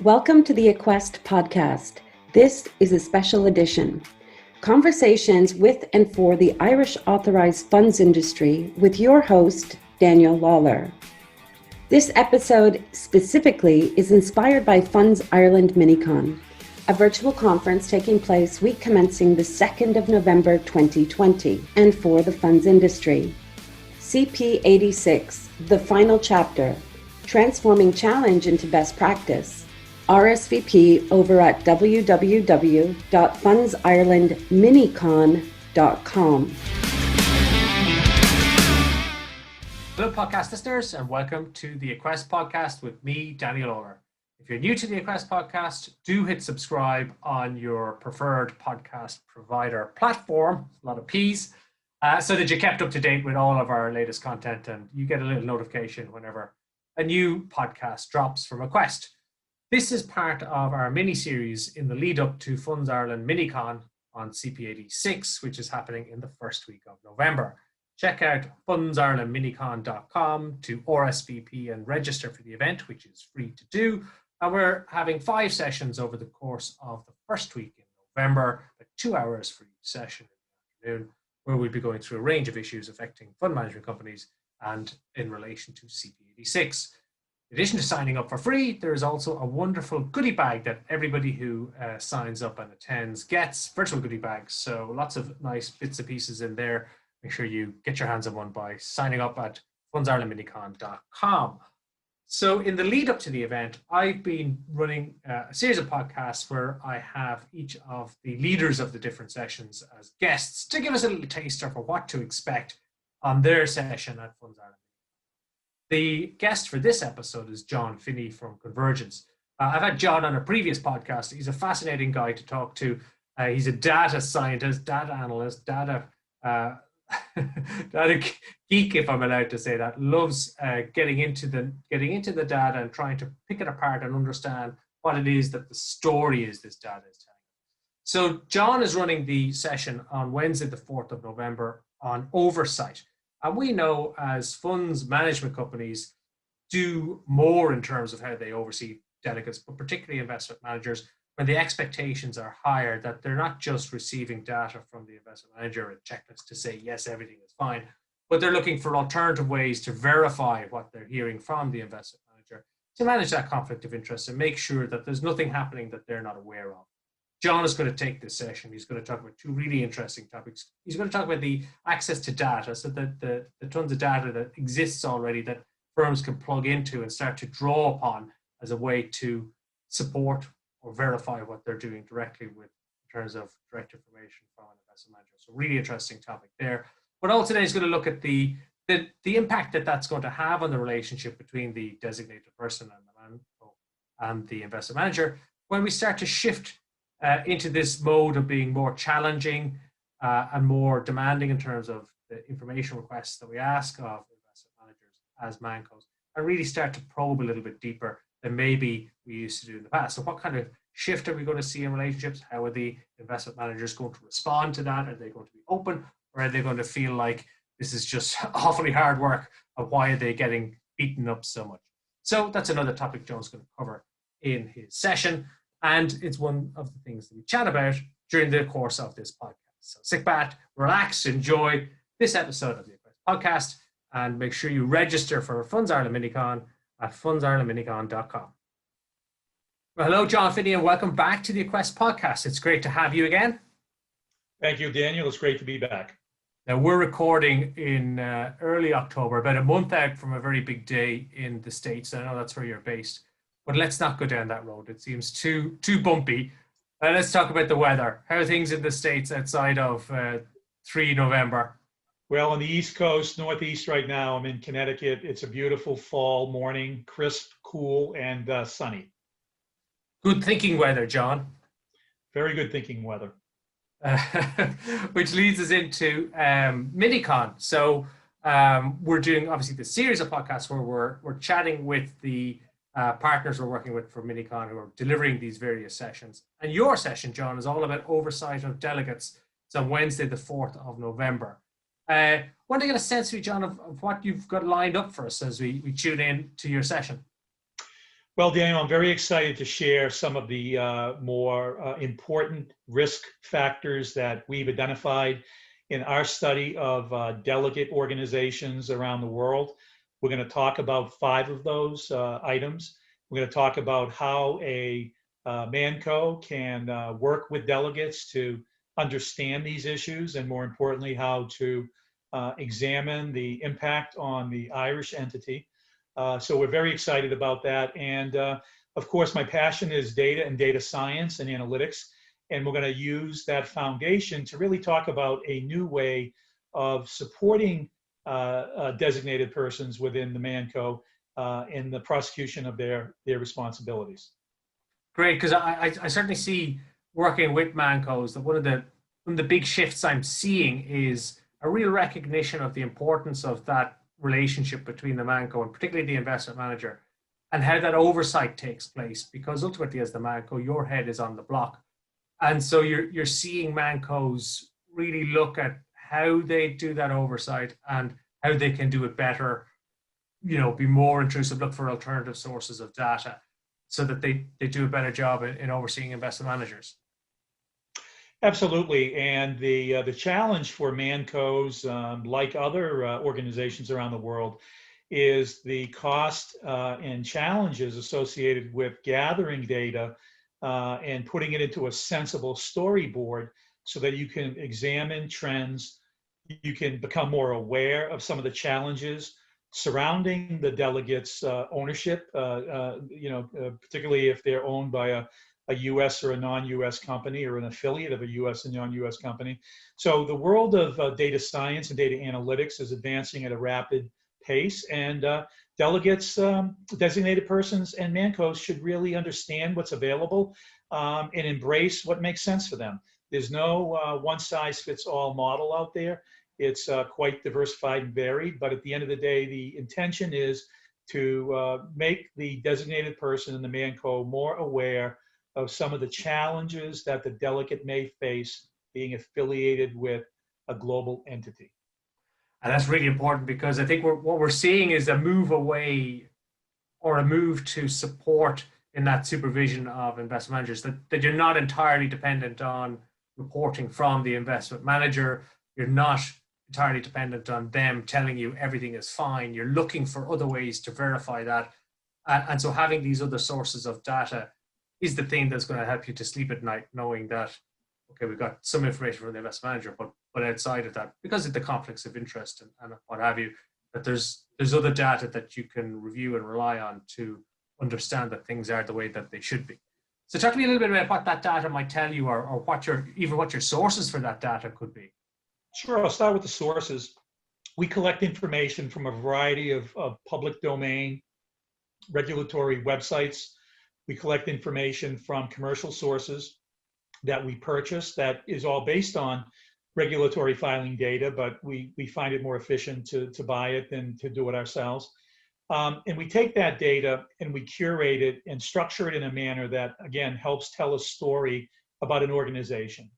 Welcome to the Aquest podcast. This is a special edition. Conversations with and for the Irish authorised funds industry with your host, Daniel Lawler. This episode specifically is inspired by Funds Ireland MiniCon, a virtual conference taking place week commencing the 2nd of November 2020 and for the funds industry. CP86, the final chapter, transforming challenge into best practice. RSVP over at www.fundsirelandminicon.com. Hello podcast listeners and welcome to the Aquest podcast with me, Daniel Lawler. If you're new to the Aquest podcast, do hit subscribe on your preferred podcast provider platform, a lot of P's, so that you're kept up to date with all of our latest content and you get a little notification whenever a new podcast drops from Aquest. This is part of our mini-series in the lead up to Funds Ireland MiniCon on CP86, which is happening in the first week of November. Check out fundsirelandminicon.com to RSVP and register for the event, which is free to do. And we're having 5 sessions over the course of the first week in November, 2 hours for each session in the afternoon, where we'll be going through a range of issues affecting fund management companies and in relation to CP86. In addition to signing up for free, there is also a wonderful goodie bag that everybody who signs up and attends gets, virtual goodie bags. So lots of nice bits and pieces in there. Make sure you get your hands on one by signing up at fundsirelandminicon.com. So in the lead up to the event, I've been running a series of podcasts where I have each of the leaders of the different sessions as guests to give us a little taster for what to expect on their session at Funds Ireland. The guest for this episode is John Phinney from Convergence. I've had John on a previous podcast. He's a fascinating guy to talk to. He's a data scientist, data analyst, data geek, if I'm allowed to say that. Loves getting into the data and trying to pick it apart and understand what it is that the story is this data is telling. So John is running the session on Wednesday, the 4th of November on Oversight. And we know as funds management companies do more in terms of how they oversee delegates, but particularly investment managers, when the expectations are higher, that they're not just receiving data from the investment manager, a checklist to say, yes, everything is fine, but they're looking for alternative ways to verify what they're hearing from the investment manager to manage that conflict of interest and make sure that there's nothing happening that they're not aware of. John is going to take this session. He's going to talk about 2 really interesting topics. He's going to talk about the access to data, so that the tons of data that exists already that firms can plug into and start to draw upon as a way to support or verify what they're doing directly with in terms of direct information from an investment manager. So really interesting topic there. But also today is going to look at the impact that that's going to have on the relationship between the designated person and the investment manager when we start to shift into this mode of being more challenging and more demanding in terms of the information requests that we ask of investment managers as mancos, and really start to probe a little bit deeper than maybe we used to do in the past. So what kind of shift are we going to see in relationships? How are the investment managers going to respond to that? Are they going to be open, or are they going to feel like this is just awfully hard work, and why are they getting beaten up so much? So that's another topic John's going to cover in his session. And it's one of the things that we chat about during the course of this podcast. So sit back, relax, enjoy this episode of the podcast, and make sure you register for Funds Ireland MiniCon at fundsirelandminicon.com. Well, hello, John Phinney, and welcome back to the Aquest podcast. It's great to have you again. Thank you, Daniel. It's great to be back. Now, we're recording in early October, about a month out from a very big day in the States. I know that's where you're based. But let's not go down that road. It seems too bumpy. Let's talk about the weather. How are things in the States outside of 3 November? Well, on the East Coast, Northeast right now, I'm in Connecticut. It's a beautiful fall morning, crisp, cool, and sunny. Good thinking weather, John. Very good thinking weather. Which leads us into MiniCon. So we're doing, obviously, the series of podcasts where we're chatting with the partners we're working with for MiniCon who are delivering these various sessions. And your session, John, is all about oversight of delegates. It's on Wednesday, the 4th of November. I want to get a sense of you, John, of what you've got lined up for us as we tune in to your session. Well, Daniel, I'm very excited to share some of the more important risk factors that we've identified in our study of delegate organizations around the world. We're going to talk about 5 of those items. We're going to talk about how a manco can work with delegates to understand these issues, and more importantly, how to examine the impact on the Irish entity. So we're very excited about that. And of course, my passion is data and data science and analytics. And we're going to use that foundation to really talk about a new way of supporting designated persons within the manco in the prosecution of their responsibilities. Great, because I certainly see working with mancos that one of the big shifts I'm seeing is a real recognition of the importance of that relationship between the manco and particularly the investment manager, and how that oversight takes place, because ultimately as the manco, your head is on the block. And so you're seeing mancos really look at how they do that oversight and how they can do it better, be more intrusive, look for alternative sources of data so that they do a better job in overseeing investment managers. Absolutely, and the challenge for mancos, like other organizations around the world, is the cost and challenges associated with gathering data and putting it into a sensible storyboard so that you can examine trends, you can become more aware of some of the challenges surrounding the delegates' ownership, particularly if they're owned by a U.S. or a non-U.S. company or an affiliate of a U.S. and non-U.S. company. So the world of data science and data analytics is advancing at a rapid pace, and delegates, designated persons, and mancos should really understand what's available and embrace what makes sense for them. There's no one-size-fits-all model out there. It's quite diversified and varied, but at the end of the day, the intention is to make the designated person and the manco more aware of some of the challenges that the delegate may face being affiliated with a global entity. And that's really important, because I think what we're seeing is a move away, or a move to support in that supervision of investment managers, that you're not entirely dependent on reporting from the investment manager. You're not entirely dependent on them telling you everything is fine. You're looking for other ways to verify that. And so having these other sources of data is the thing that's going to help you to sleep at night, knowing that, okay, we've got some information from the investment manager, but outside of that, because of the conflicts of interest and what have you, that there's other data that you can review and rely on to understand that things are the way that they should be. So talk to me a little bit about what that data might tell you, or what your sources for that data could be. Sure, I'll start with the sources. We collect information from a variety of public domain regulatory websites. We collect information from commercial sources that we purchase that is all based on regulatory filing data, but we find it more efficient to buy it than to do it ourselves. And we take that data and we curate it and structure it in a manner that, again, helps tell a story about an organization.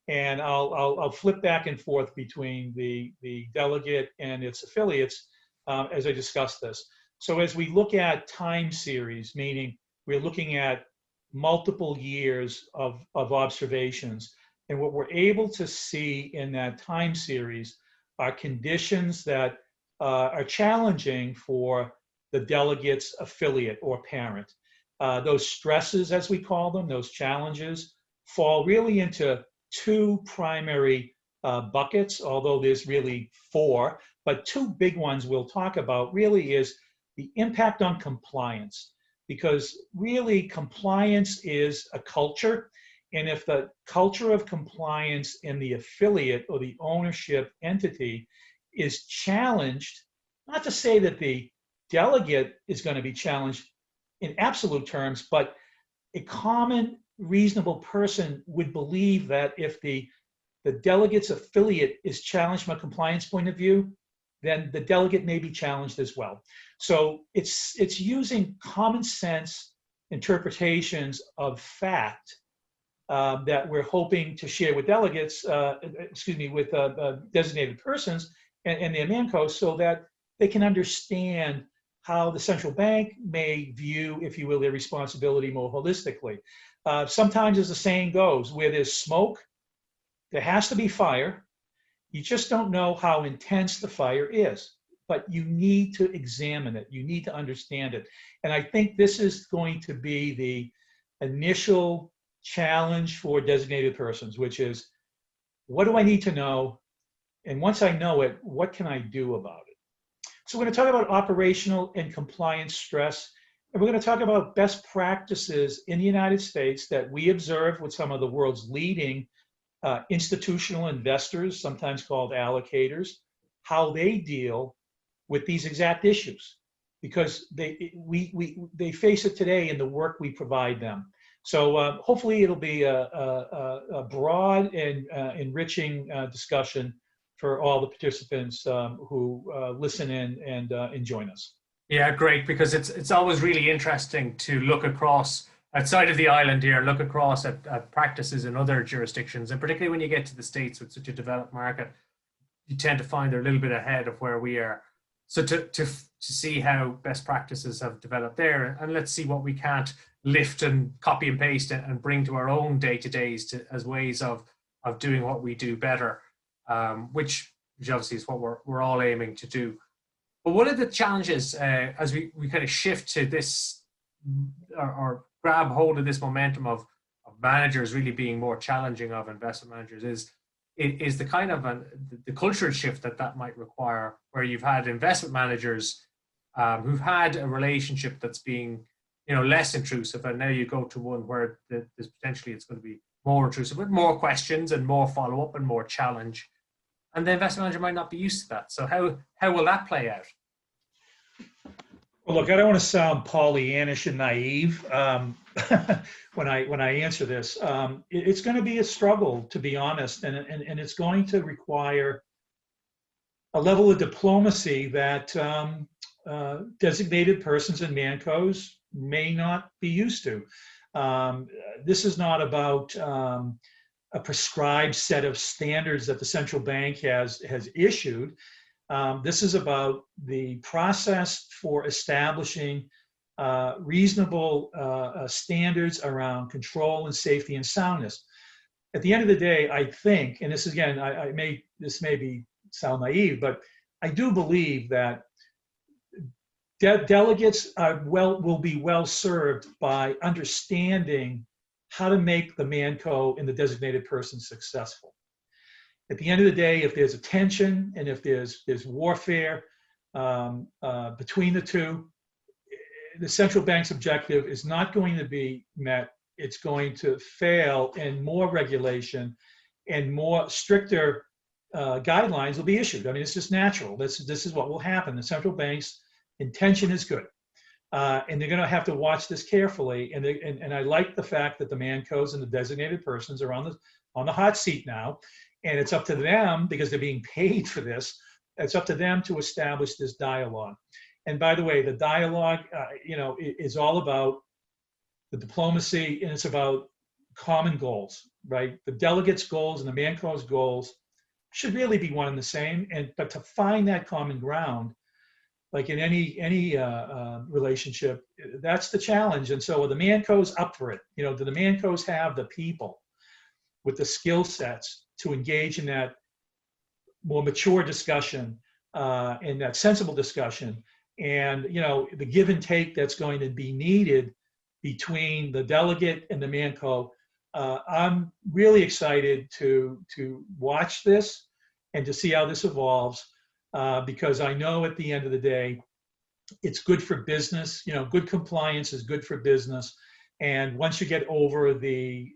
And I'll flip back and forth between the delegate and its affiliates as I discuss this. So as we look at time series, meaning we're looking at multiple years of observations, and what we're able to see in that time series are conditions that are challenging for the delegate's affiliate or parent. Those stresses, as we call them, those challenges, fall really into 2 primary buckets, although there's really 4, but 2 big ones we'll talk about really is the impact on compliance, because really compliance is a culture, and if the culture of compliance in the affiliate or the ownership entity is challenged, not to say that the delegate is going to be challenged in absolute terms, but a common reasonable person would believe that if the delegate's affiliate is challenged from a compliance point of view, then the delegate may be challenged as well. So it's using common sense interpretations of fact that we're hoping to share with delegates, with designated persons and their mancos, so that they can understand how the central bank may view, if you will, their responsibility more holistically. Sometimes, as the saying goes, where there's smoke, there has to be fire. You just don't know how intense the fire is, but you need to examine it. You need to understand it. And I think this is going to be the initial challenge for designated persons, which is, what do I need to know? And once I know it, what can I do about it? So we're going to talk about operational and compliance stress. And we're going to talk about best practices in the United States that we observe with some of the world's leading institutional investors, sometimes called allocators, how they deal with these exact issues, because they face it today in the work we provide them. So hopefully it'll be a broad and enriching discussion for all the participants who listen in and join us. Yeah, great, because it's always really interesting to look across outside of the island here, look across at practices in other jurisdictions, and particularly when you get to the States with such a developed market, you tend to find they're a little bit ahead of where we are. So to see how best practices have developed there, and let's see what we can't lift and copy and paste and bring to our own day-to-days as ways of doing what we do better, which obviously is what we're all aiming to do. But one of the challenges as we kind of shift to this or grab hold of this momentum of managers really being more challenging of investment managers is the kind of the cultural shift that might require, where you've had investment managers who've had a relationship that's being less intrusive, and now you go to one where there's potentially it's going to be more intrusive with more questions and more follow-up and more challenge, and the investment manager might not be used to that. So how will that play out? Well, look, I don't want to sound Pollyannish and naive when I answer this. It's going to be a struggle, to be honest, and it's going to require a level of diplomacy that designated persons and mancos may not be used to. This is not about a prescribed set of standards that the central bank has issued. This is about the process for establishing reasonable standards around control and safety and soundness. At the end of the day, I think, and this is, again, this may sound naive, but I do believe that delegates will be well served by understanding how to make the manco and the designated person successful. At the end of the day, if there's a tension and if there's warfare between the two, the central bank's objective is not going to be met. It's going to fail, and more regulation and more stricter guidelines will be issued. I mean, it's just natural. This is what will happen. The central bank's intention is good, and they're going to have to watch this carefully. And I like the fact that the mancos and the designated persons are on the hot seat now. And it's up to them, because they're being paid for this, it's up to them to establish this dialogue. And by the way, the dialogue, is all about the diplomacy, and it's about common goals, right? The delegates' goals and the mancos' goals should really be one and the same. But to find that common ground, like in any relationship, that's the challenge. And so are the mancos up for it? Do the mancos have the people with the skill sets to engage in that more mature discussion and that sensible discussion, and the give and take that's going to be needed between the delegate and the manco? I'm really excited to watch this and to see how this evolves, because I know at the end of the day, it's good for business. Good compliance is good for business, and once you get over the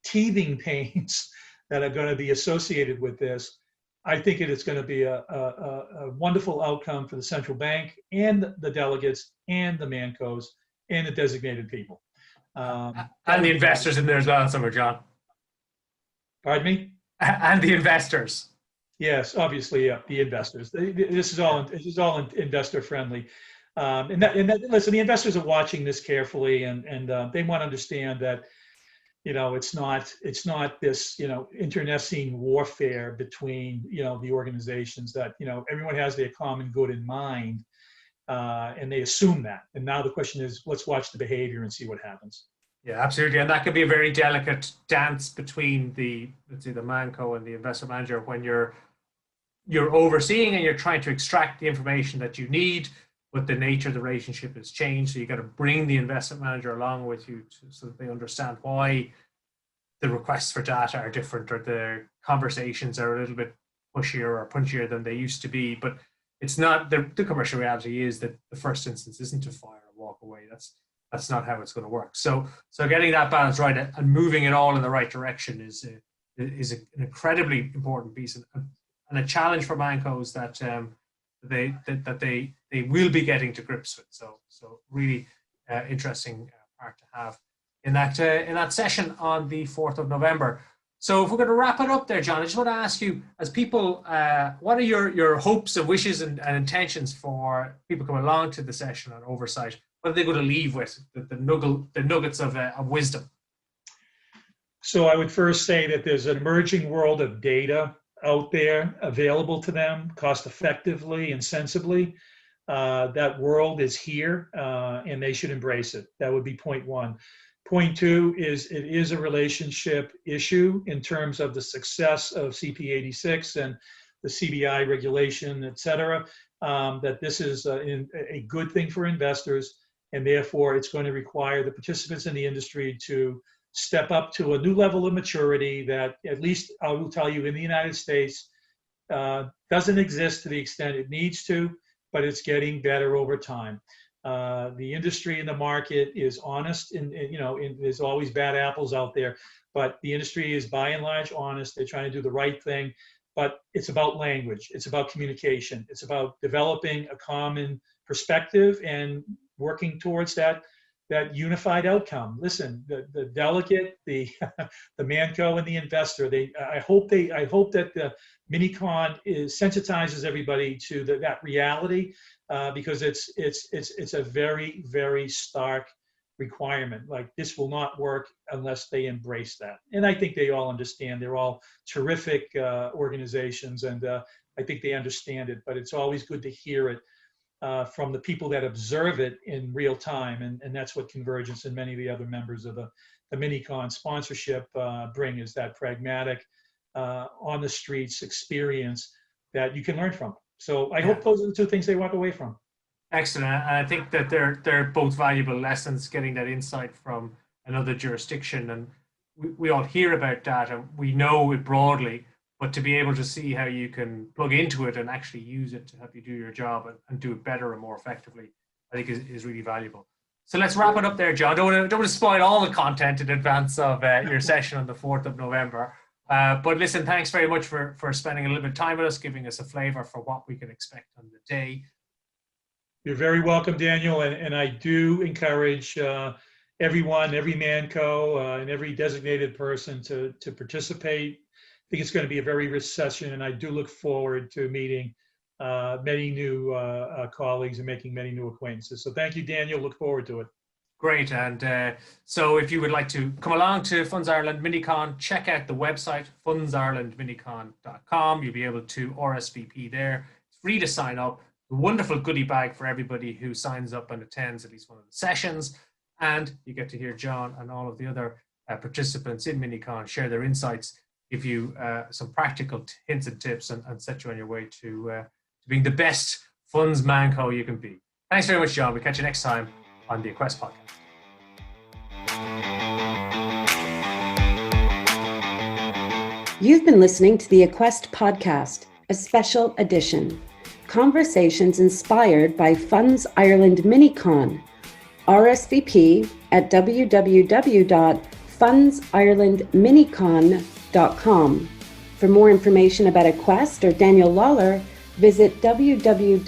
teething pains that are going to be associated with this, I think it is going to be a wonderful outcome for the central bank and the delegates and the mancos and the designated people. And the investors in there as well, somewhere, John. Pardon me? And the investors. Yes, obviously, yeah, the investors. This is all investor friendly. Listen, the investors are watching this carefully, and they want to understand that it's not this internecine warfare between the organizations, that everyone has their common good in mind. and they assume that. And now the question is, let's watch the behavior and see what happens. Yeah, absolutely. And that could be a very delicate dance between let's say the manco and the investment manager when you're overseeing and you're trying to extract the information that you need, but the nature of the relationship has changed. So you got to bring the investment manager along with you so that they understand why the requests for data are different, or the conversations are a little bit pushier or punchier than they used to be. But it's not, the commercial reality is that the first instance isn't to fire or walk away. That's not how it's going to work. So getting that balance right and moving it all in the right direction is an incredibly important piece, and a challenge for mancos that they will be getting to grips with. So really interesting part to have in that session on the 4th of November. So if we're going to wrap it up there, John, I just want to ask you, as people, what are your hopes and wishes and intentions for people coming along to the session on Oversight? What are they going to leave with, the nuggets of wisdom? So I would first say that there's an emerging world of data out there available to them cost effectively and sensibly. That world is here, and they should embrace it. That would be point one. Point two is it is a relationship issue in terms of the success of CP86 and the CBI regulation, et cetera, that this is a good thing for investors, and therefore it's going to require the participants in the industry to step up to a new level of maturity that, at least I will tell you, in the United States, doesn't exist to the extent it needs to, but it's getting better over time. The industry and the market is honest, and there's always bad apples out there, but the industry is by and large honest. They're trying to do the right thing, but it's about language. It's about communication. It's about developing a common perspective and working towards that unified outcome. Listen, the delegate, the manco, and the investor. I hope that the MiniCon sensitizes everybody to that reality, because it's a very, very stark requirement. Like, this will not work unless they embrace that. And I think they all understand. They're all terrific organizations, and I think they understand it. But it's always good to hear it from the people that observe it in real time, and that's what Convergence and many of the other members of the MiniCon sponsorship bring, is that pragmatic, on the streets experience that you can learn from. So I hope those are the two things they walk away from. Excellent. And I think that they're both valuable lessons, getting that insight from another jurisdiction. And we all hear about data, we know it broadly, but to be able to see how you can plug into it and actually use it to help you do your job and do it better and more effectively, I think is really valuable. So let's wrap it up there, John. Don't want to spoil all the content in advance of your session on the 4th of November. But listen, thanks very much for spending a little bit of time with us, giving us a flavor for what we can expect on the day. You're very welcome, Daniel. And I do encourage everyone, every manco, and every designated person to participate. I think it's going to be a very rich session, and I do look forward to meeting many new colleagues and making many new acquaintances. So thank you, Daniel. Look forward to it. Great. And so if you would like to come along to Funds Ireland MiniCon, check out the website, fundsirelandminicon.com. You'll be able to RSVP there. It's free to sign up. A wonderful goodie bag for everybody who signs up and attends at least one of the sessions. And you get to hear John and all of the other participants in MiniCon share their insights, give you some practical hints and tips, and set you on your way to being the best funds manco you can be. Thanks very much, John. We'll catch you next time on the Aquest podcast. You've been listening to the Aquest podcast, a special edition. Conversations inspired by Funds Ireland MiniCon. RSVP at www.fundsirelandminicon.com. For more information about Aquest or Daniel Lawler, visit www.aquest.ie.